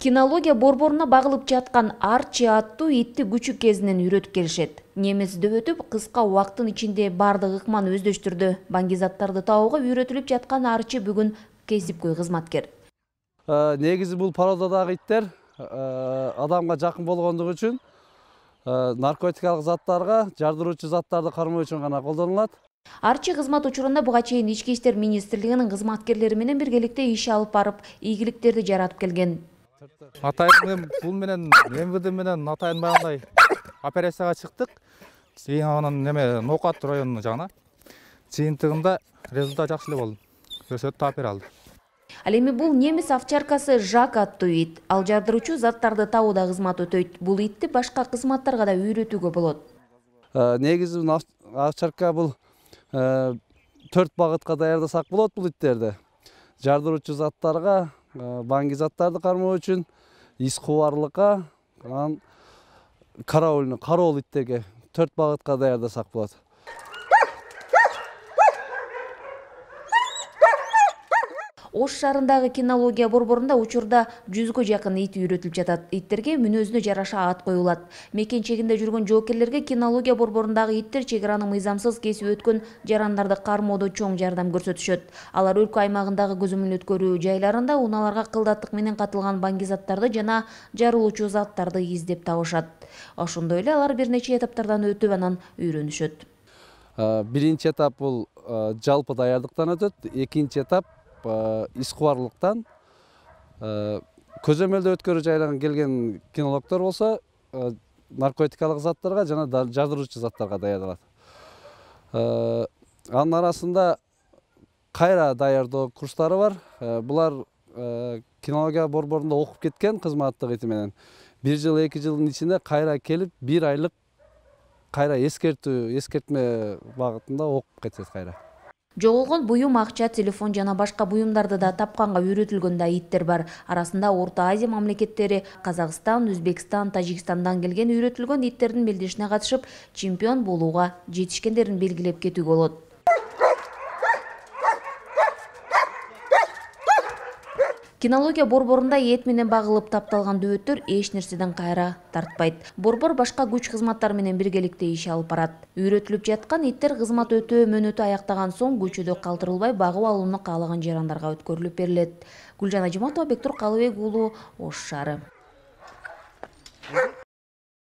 Кинология борборуна багылып жаткан Арчи аттуу итти күчү кезинен үйрөтүп келишет. Немес дөбөтүп, кыска убакыттын ичинде бардык ыкманы өздөштүрдү. Баңгизаттарды табууга үйрөтүлүп жаткан Арчи бүгүн кесипкөй кызматкер. Негизи бул породадагы иттер адамга жакын болгондугу үчүн наркотикалык заттарга, жардыруучу заттарды кармоо үчүн гана колдонулат. Арчи кызмат учурунда буга чейин Ички иштер министрлигинин кызматкерлери менен биргеликте иш алып барып, ийгиликтерди жаратып келген. Атайын бул менен МВД менен атайын баягындай операцияга чыктык. Кийин анан Ноокат районунун жагына. Жыйынтыгында результат жакшы эле болду. Көрсөттү апер алды. Ал эми бул немис овчаркасы Жак аттуу ит. Ал жардыруучу заттарды табууда кызмат өтөйт. Бул итти башка кызматтарга да үйрөтүүгө болот. Негизи овчарка бул 4 багытка даярдасак болот бул иттерди. Жардыруучу заттарга, баңгизаттарды кармоо үчүн, ис кубарлыкка, анан караоол иттерге 4 багытка даярдасак болот. Ош шаарындагы кинология борборунда учурда 100гө жакын ит үйрөтүлүп жатат. Иттерге мүнөзүнө жараша ат коюлат. Мекен чегинде жүргөн жоокерлерге кинология борборундагы иттер чек араны мыйзамсыз кесип өткөн жарандарды кармоодо чоң жардам көрсөтүшөт. Алар өлкө аймагындагы көзөмөл өткөрүү жайларында унааларга кылдаттык менен катылган баңгизаттарды жана жарылуучу заттарды издеп табышат. Ошондой эле алар бир нече этаптардан өтүп анан үйрөнүшөт. Биринчи этап бул жалпы даярдыктан өтөт, экинчи этап ис кубарлыктан. Көзөмөлдө өткөрүү жайларына келген кинологдор болсо наркотикалык заттарга жана жардыруучу заттарга даярдалат. Анын арасында кайра даярдоо курстары бар. Булар кинология борборунда окуп кеткен кызматтык ити менен 1 жыл 2 жылдын ичинде кайра келип 1 айлык кайра эскертме багытында окуп кетет кайра. Жоголгон буюм, акча, телефон жана башка буюмдарды да тапканга үйрөтүлгөн да иттер бар. Арасында Орто Азия мамлекеттери, Казакстан, Өзбекстан, Тажикстандан келген үйрөтүлгөн иттердин белдешине катышып, чемпион болууга жетишкендерин белгилеп кетүүгө болот. Кинология борборунда эт менен багылып тапталган дөбөттөр эч нерседен кайра тартпайт. Борбор башка күч кызматтар менен биргеликте иш алып барат. Үйрөтүлүп жаткан иттер кызмат өтөө мөөнөтү аяктаган соң көчөдө калтырылбай багып алууну каалаган жарандарга өткөрүлүп берилет. Гүлжан Ажиматова, Бектур Калыбек уулу, Ош шаары.